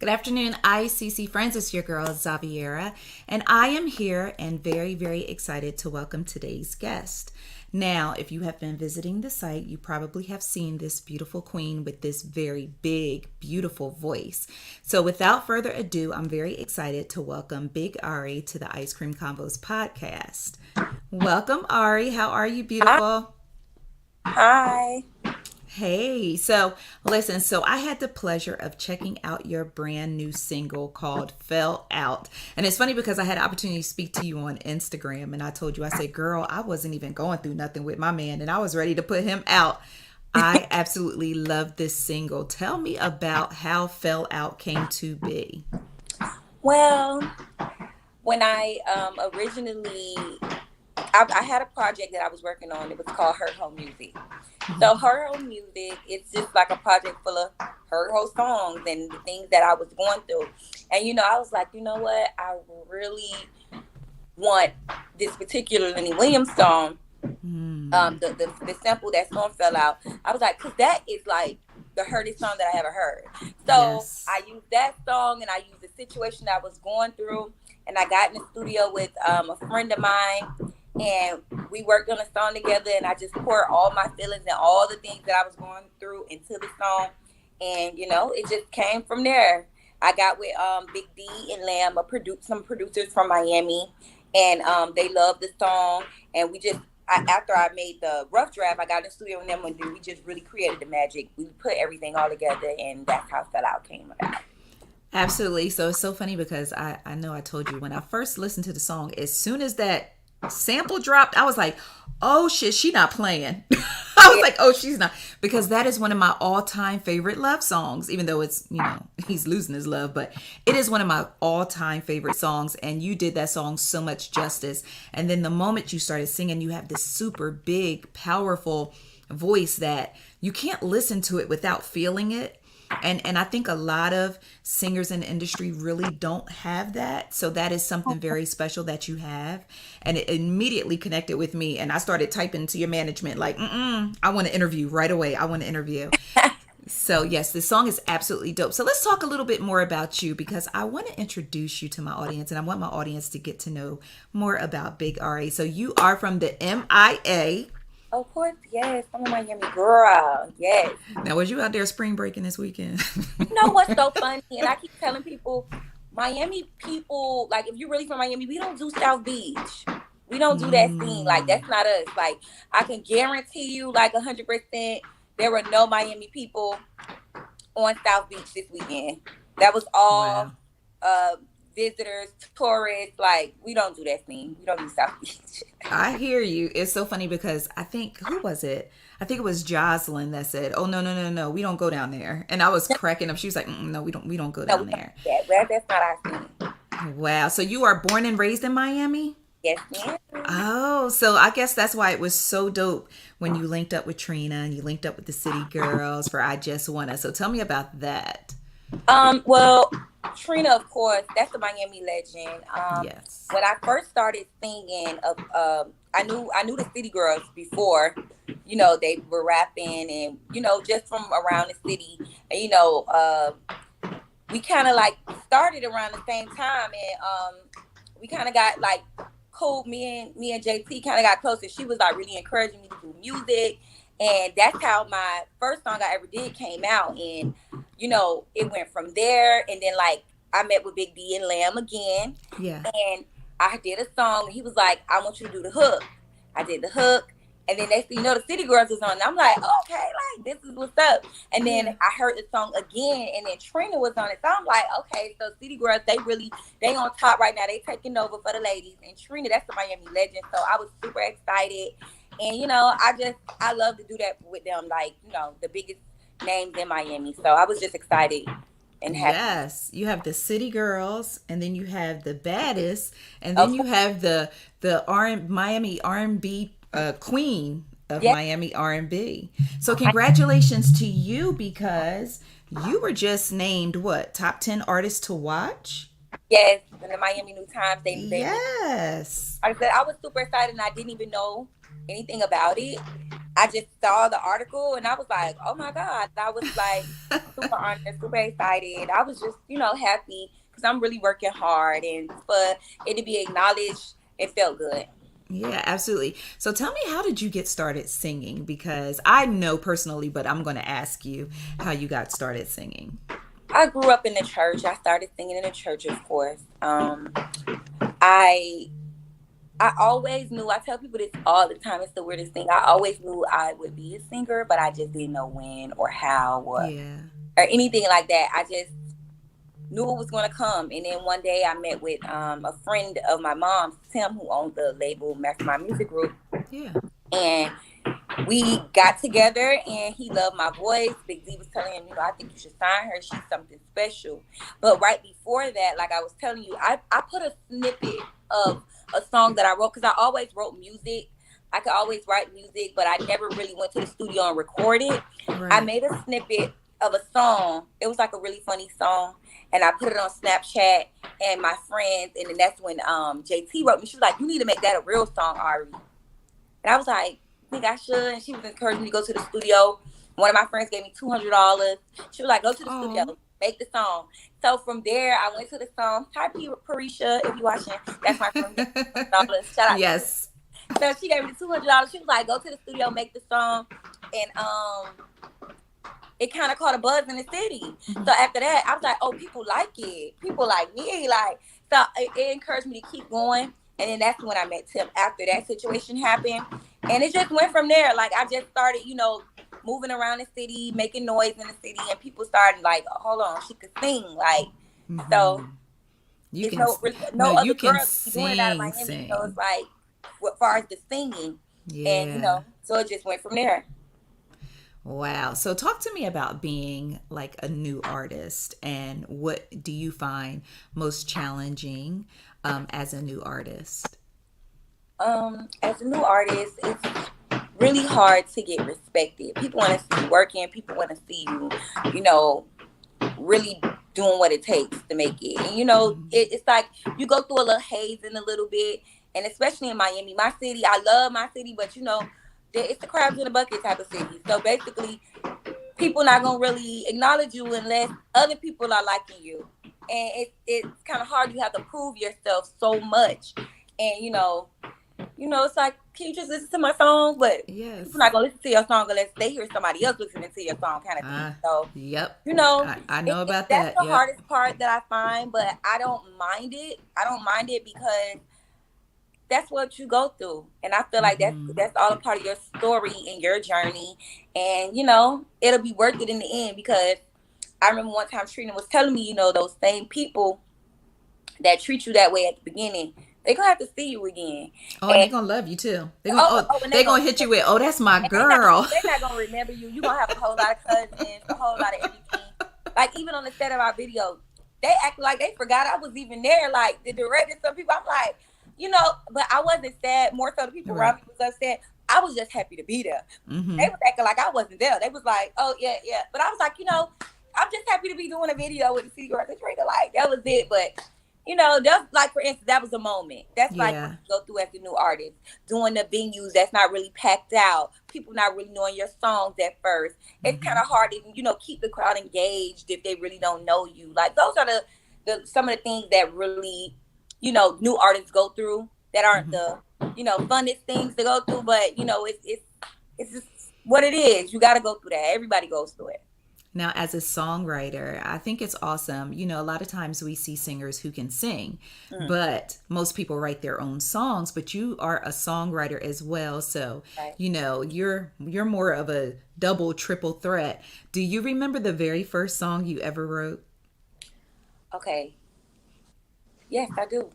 Good afternoon, ICC friends. It's your girl, Xaviera, and I am here and very, very excited to welcome today's guest. Now, if you have been visiting the site, you probably have seen this beautiful queen with this very big, beautiful voice. So without further ado, I'm very excited to welcome Big Arie to the Ice Cream Convos podcast. Welcome, Arie. How are you, beautiful? Hi. Hey, so listen, I had the pleasure of checking out your brand new single called Fell Out. And it's funny because I had an opportunity to speak to you on Instagram and I told you, I said, girl, I wasn't even going through nothing with my man and I was ready to put him out. I absolutely love this single. Tell me about how Fell Out came to be. Well, when I originally, I had a project that I was working on. It was called Her Home Music. So Her Home Music, it's just like a project full of her whole songs and the things that I was going through. And, I was like, you know what? I really want this particular Lenny Williams song, the sample that song Fell Out. I was like, because that is like the hurtest song that I ever heard. So yes. I used that song and I used the situation that I was going through. And I got in the studio with a friend of mine. And we worked on a song together and I just poured all my feelings and all the things that I was going through into the song. And, it just came from there. I got with Big D and Lamb, some producers from Miami. And they loved the song. And we just, after I made the rough draft, I got in the studio with them and we just really created the magic. We put everything all together and that's how Fell Out came about. Absolutely. So it's so funny because I know I told you when I first listened to the song, as soon as that sample dropped, I was like, oh shit, she not playing. I was like, oh, she's not, because that is one of my all-time favorite love songs, even though it's, he's losing his love, but it is one of my all-time favorite songs. And you did that song so much justice. And then the moment you started singing, you have this super big, powerful voice that you can't listen to it without feeling it. And I think a lot of singers in the industry really don't have that. So that is something very special that you have. And it immediately connected with me. And I started typing to your management like, I want to interview right away. I want to interview. So yes, this song is absolutely dope. So let's talk a little bit more about you because I want to introduce you to my audience and I want my audience to get to know more about Big Arie. So you are from the MIA. Of course, yes. I'm a Miami girl. Yes. Now, was you out there spring breaking this weekend? You know what's so funny? And I keep telling people, Miami people, like, if you're really from Miami, we don't do South Beach. We don't do that scene. Like, that's not us. Like, I can guarantee you, like, 100%, there were no Miami people on South Beach this weekend. That was all visitors, tourists. Like, we don't do that thing. We don't do South Beach. I hear you. It's so funny because I think, who was it? I think it was Jocelyn that said, oh, no, we don't go down there. And I was cracking up. She was like, no, we don't go down there. Yeah, that's not our thing. Wow. So you are born and raised in Miami? Yes, ma'am. Oh, so I guess that's why it was so dope when you linked up with Trina and you linked up with the City Girls for I Just Wanna. So tell me about that. Well, Trina, of course, that's a Miami legend. Yes. When I first started singing, I knew the City Girls before, they were rapping and, just from around the city. And, we kind of like started around the same time and we kind of got like cool. Me and JT kind of got closer. She was like really encouraging me to do music. And that's how my first song I ever did came out. And, it went from there. And then, like, I met with Big D and Lamb again. Yeah. And I did a song. And he was like, I want you to do the hook. I did the hook. And then next thing you know, the City Girls was on. And I'm like, okay, like, this is what's up. And then I heard the song again. And then Trina was on it. So I'm like, okay, so City Girls, they on top right now. They taking over for the ladies. And Trina, that's the Miami legend. So I was super excited. And, I love to do that with them, like, the biggest names in Miami. So I was just excited and happy. Yes, you have the City Girls, and then you have the baddest, and then you have the Miami R&B queen of Miami R&B. So congratulations to you because you were just named, top 10 artists to watch? Yes, in the Miami New Times. Yes. I said I was super excited and I didn't even know anything about it. I just saw the article and I was like, oh my God. I was like super honored, super excited. I was just, happy because I'm really working hard, and for it to be acknowledged, it felt good. Yeah, absolutely. So tell me, how did you get started singing? Because I know personally, but I'm going to ask you how you got started singing. I grew up in the church. I started singing in the church, of course. I always knew, I tell people this all the time, it's the weirdest thing. I always knew I would be a singer, but I just didn't know when or how or anything like that. I just knew it was going to come. And then one day I met with a friend of my mom's, Tim, who owned the label Mastermind Music Group. Yeah. And we got together and he loved my voice. Big D was telling him, I think you should sign her. She's something special. But right before that, like I was telling you, I put a snippet of a song that I wrote, because I always wrote music. I could always write music, but I never really went to the studio and recorded. Right. I made a snippet of a song. It was like a really funny song. And I put it on Snapchat and my friends. And then that's when JT wrote me. She was like, you need to make that a real song, Ari. And I was like, I think I should. And she was encouraging me to go to the studio. One of my friends gave me $200. She was like, go to the studio, make the song. So from there, I went to the song. Hi, Parisha, if you're watching. That's my friend. Shout out. Yes. So she gave me $200. She was like, go to the studio, make the song. And it kind of caught a buzz in the city. Mm-hmm. So after that, I was like, oh, people like it. People like me. So it encouraged me to keep going. And then that's when I met Tim after that situation happened. And it just went from there. Like, I just started, moving around the city, making noise in the city. And people started like, oh, hold on, she could sing. Like, so you can, no other you can girls sing, doing it out of Miami. sing. So it's like, as far as the singing. Yeah. And, so it just went from there. Wow. So talk to me about being like a new artist, and what do you find most challenging as a new artist? As a new artist, it's really hard to get respected. People want to see you working. People want to see you, really doing what it takes to make it. And, it's like you go through a little hazing a little bit, and especially in Miami, my city, I love my city, but, it's the crabs in the bucket type of city. So basically, people not going to really acknowledge you unless other people are liking you. And it's kind of hard. You have to prove yourself so much. And, it's like, can you just listen to my song? But yes, people not going to listen to your song unless they hear somebody else listening to your song kind of thing. So, yep. I know about that. That's the yep. hardest part that I find, but I don't mind it. I don't mind it because that's what you go through. And I feel like that's all a part of your story and your journey. And, it'll be worth it in the end, because I remember one time Trina was telling me, those same people that treat you that way at the beginning, they're going to have to see you again. Oh, and they're going to love you too. They're going to hit you with, oh, that's my girl. They're not going to remember you. You're going to have a whole lot of cousins, a whole lot of everything. Like, even on the set of our video, they act like they forgot I was even there. Like, the director, some people, I'm like, but I wasn't sad. More so the people around me was upset. I was just happy to be there. Mm-hmm. They was acting like I wasn't there. They was like, oh, yeah. But I was like, I'm just happy to be doing a video with the City Girls and Trina. Like, that was it. But, that's like, for instance, that was a moment. That's like what you go through as a new artist. Doing the venues that's not really packed out. People not really knowing your songs at first. It's kind of hard to, keep the crowd engaged if they really don't know you. Like, those are the some of the things that really, new artists go through that aren't the, funnest things to go through. But, it's just what it is. You got to go through that. Everybody goes through it. Now, as a songwriter, I think it's awesome. A lot of times we see singers who can sing, but most people write their own songs, but you are a songwriter as well. So, you're more of a double, triple threat. Do you remember the very first song you ever wrote? Okay. Yes, I do.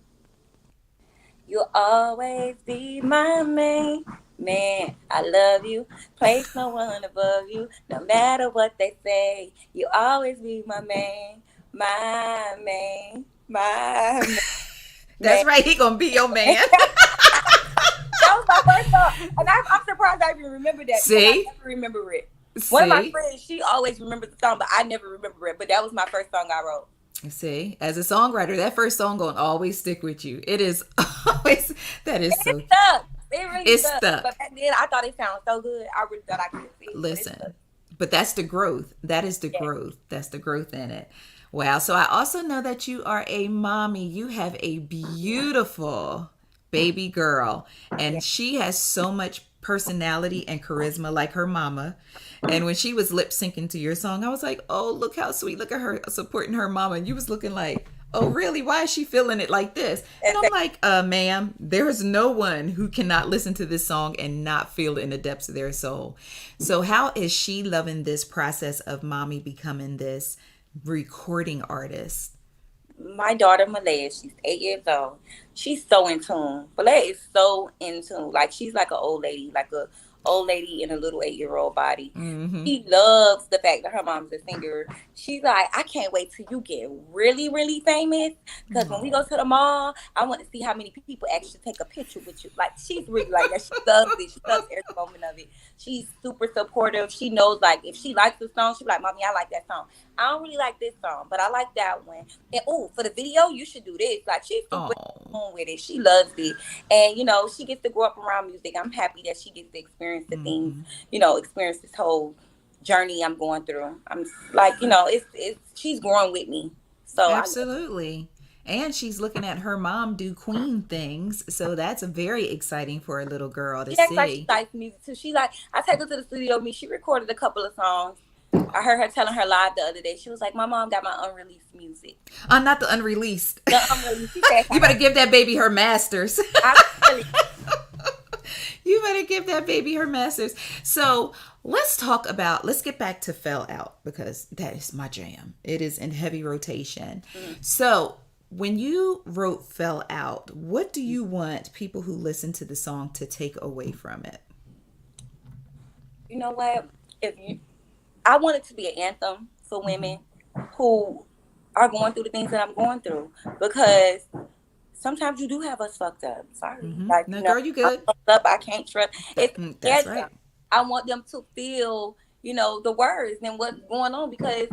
You'll always be my main man. I love you. Place no one above you. No matter what they say, you'll always be my main. My main. My main. That's right. He gonna be your man. That was my first song. And I'm surprised I even remember that. See? I never remember it. One of my friends, she always remembers the song, but I never remember it. But that was my first song I wrote. See, as a songwriter, that first song gonna always stick with you. It is always, that is so. It really It's does. stuck. But back then, I thought it sounded so good. I really thought I could sing. Listen, but that's the growth. That is the Yeah. growth. That's the growth in it. Wow. So I also know that you are a mommy. You have a beautiful baby girl, Yeah. and she has so much personality and charisma like her mama. And when she was lip syncing to your song, I was like, oh, look how sweet. Look at her supporting her mama. And you was looking like, oh, really? Why is she feeling it like this? And I'm like, ma'am, there's no one who cannot listen to this song and not feel it in the depths of their soul. So how is she loving this process of mommy becoming this recording artist? My daughter Malaya, she's 8 years old. She's so in tune. Malaya is so in tune. Like she's like an old lady, like a old lady in a little 8-year-old body. Mm-hmm. She loves the fact that her mom's a singer. She's like, I can't wait till you get really, really famous. Because when we go to the mall, I want to see how many people actually take a picture with you. Like she's really like that. She loves it. She loves every moment of it. She's super supportive. She knows like if she likes the song, she's like, Mommy, I like that song. I don't really like this song, but I like that one. And oh, for the video, you should do this. Like she's super on with it. She loves it. And you know, she gets to grow up around music. I'm happy that she gets to experience the things, you know, experience this whole journey I'm going through. I'm like, you know, it's she's growing with me. So absolutely. And she's looking at her mom do queen things. So that's very exciting for a little girl to see. Like she likes music too. She like, I take her to the studio with me. She recorded a couple of songs. I heard her telling her live the other day. She was like, my mom got my unreleased music. Not the unreleased. The unreleased. She said, you better give that baby her masters. You better give that baby her masters. So let's get back to Fell Out, because that is my jam. It is in heavy rotation. So when you wrote Fell Out, what do you want people who listen to the song to take away from it? You know what? I want it to be an anthem for women who are going through the things that I'm going through, because sometimes you do have us fucked up. Sorry. Like, no, girl, you good. I'm fucked up. I can't trust. That's right. I want them to feel, you know, the words and what's going on, because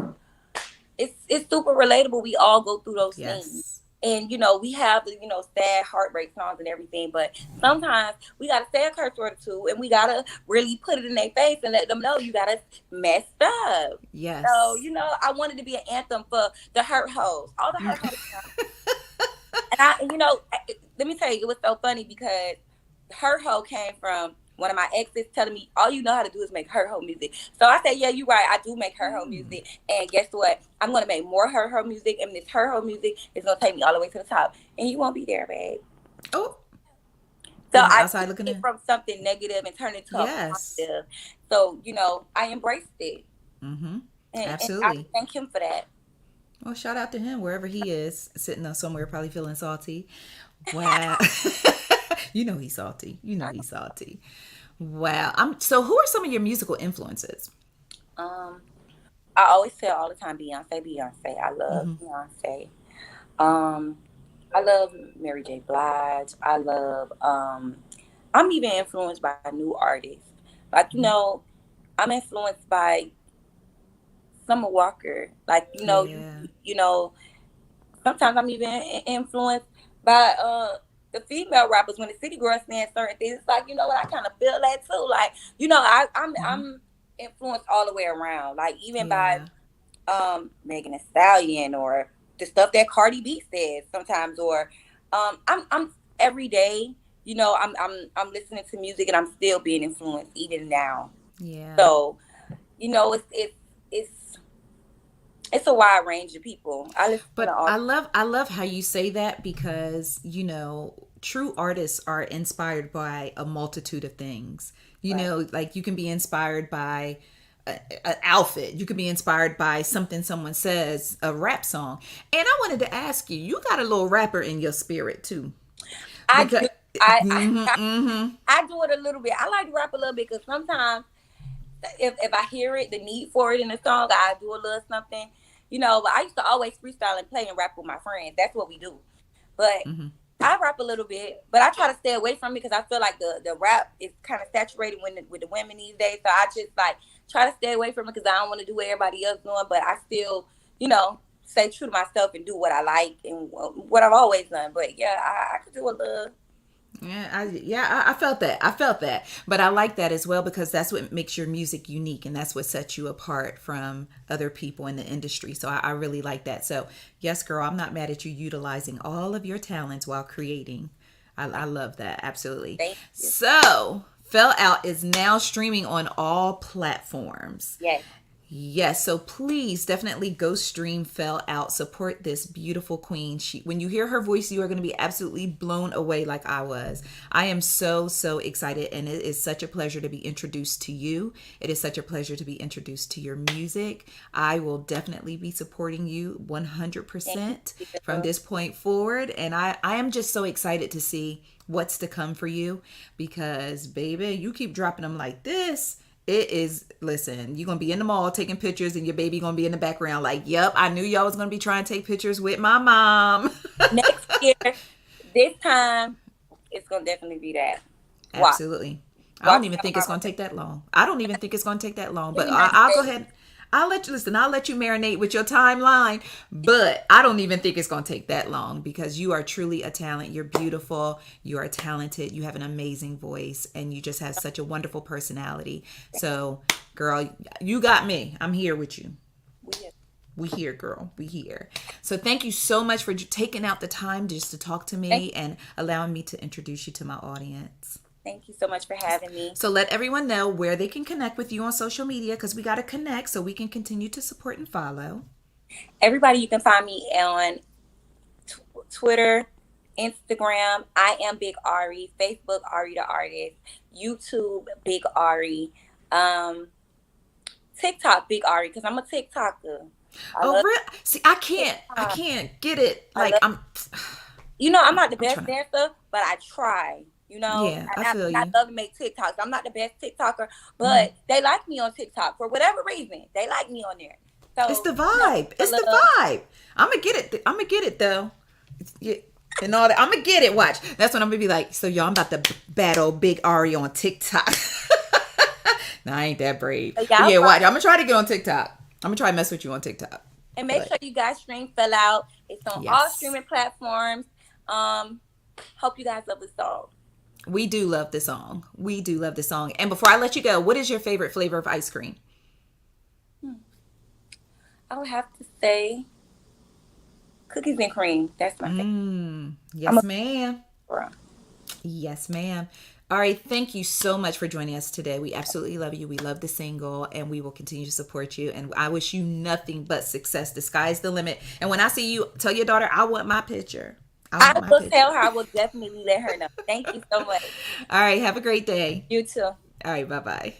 it's super relatable. We all go through those things. And, you know, we have the, you know, sad heartbreak songs and everything, but sometimes we got to say a curse word or two, and we got to really put it in their face and let them know you got us messed up. Yes. So, you know, I wanted to be an anthem for the hurt hoes, all the hurt hoes. And you know, let me tell you, it was so funny because hurt hoe came from one of my exes telling me, all you know how to do is make hurt hoe music. So I said, yeah, you're right. I do make hurt hoe music. And guess what? I'm going to make more hurt hoe music. And this hurt hoe music is going to take me all the way to the top. And you won't be there, babe. Oh. So I took it from something negative and turned it to a positive. So, you know, I embraced it. Mm-hmm. Absolutely. And I thank him for that. Well, shout out to him wherever he is, sitting somewhere probably feeling salty. Wow. You know he's salty. Wow. So who are some of your musical influences? I always say all the time, Beyonce. I love Beyonce. I love Mary J Blige. I love, I'm even influenced by new artists. Like, you know, I'm influenced by Summer Walker. Like, you know, you know, sometimes I'm even influenced by the female rappers when the City Girls saying certain things. It's like, you know what, I kind of feel that too. Like, you know, I'm influenced all the way around. Like even by Megan Thee Stallion, or the stuff that Cardi B says sometimes, or I'm every day, you know, I'm listening to music and I'm still being influenced even now. Yeah. So, you know, it's a wide range of people. I love how you say that, because, you know, true artists are inspired by a multitude of things. You know, like you can be inspired by an outfit. You could be inspired by something someone says, a rap song. And I wanted to ask you, you got a little rapper in your spirit too. I do it a little bit. I like to rap a little bit, because sometimes if I hear it, the need for it in the song, I do a little something, you know. But I used to always freestyle and play and rap with my friends. That's what we do. But I rap a little bit, but I try to stay away from it, because I feel like the rap is kind of saturated with the women these days. So I just like try to stay away from it, because I don't want to do what everybody else doing. But I still, you know, stay true to myself and do what I like and what I've always done. But yeah, I could do a little. I felt that. I felt that. But I like that as well because that's what makes your music unique and that's what sets you apart from other people in the industry. So I really like that. So yes, girl, I'm not mad at you utilizing all of your talents while creating. I love that. Absolutely. Thank you. So Fell Out is now streaming on all platforms. Yes. Yes, so please definitely go stream Fell Out. Support this beautiful queen. When you hear her voice, you are going to be absolutely blown away like I was. I am so excited, and it is such a pleasure to be introduced to you. It is such a pleasure to be introduced to your music. I will definitely be supporting you 100% from this point forward, and I am just so excited to see what's to come for you because, baby, you keep dropping them like this. It is, listen, you're going to be in the mall taking pictures and your baby going to be in the background like, yep, I knew y'all was going to be trying to take pictures with my mom. Next year, this time, it's going to definitely be that. Absolutely. I don't even think it's going to take that long. I don't even think it's going to take that long, but I'll go ahead. I'll let you marinate with your timeline, but I don't even think it's going to take that long because you are truly a talent. You're beautiful. You are talented. You have an amazing voice and you just have such a wonderful personality. So, girl, you got me. I'm here with you. We here, girl. We here. So thank you so much for taking out the time just to talk to me and allowing me to introduce you to my audience. Thank you so much for having me. So let everyone know where they can connect with you on social media because we got to connect so we can continue to support and follow. Everybody, you can find me on Twitter, Instagram. I am Big Arie. Facebook, Arie the Artist. YouTube, Big Arie. TikTok, Big Arie, because I'm a TikToker. Really? See, I can't get it. Like I'm not the best dancer, but I try. Yeah, I feel you. I love to make TikToks. I'm not the best TikToker, but they like me on TikTok for whatever reason. They like me on there. So it's the vibe. It's the vibe. I'm gonna get it. I'm gonna get it though. And all that. I'm gonna get it. Watch. That's when I'm gonna be like, so y'all, I'm about to battle Big Arie on TikTok. No, I ain't that brave. Yeah, watch. I'm gonna try to get on TikTok. I'm gonna try to mess with you on TikTok. And make sure you guys stream Fell Out. It's on all streaming platforms. Hope you guys love the song. We do love the song. We do love the song. And before I let you go, what is your favorite flavor of ice cream? I would have to say cookies and cream. That's my favorite. Yes, ma'am. Yes, ma'am. All right. Thank you so much for joining us today. We absolutely love you. We love the single and we will continue to support you. And I wish you nothing but success. The sky's the limit. And when I see you, tell your daughter, I want my picture. I will tell her. I will definitely let her know. Thank you so much. All right. Have a great day. You too. All right. Bye-bye.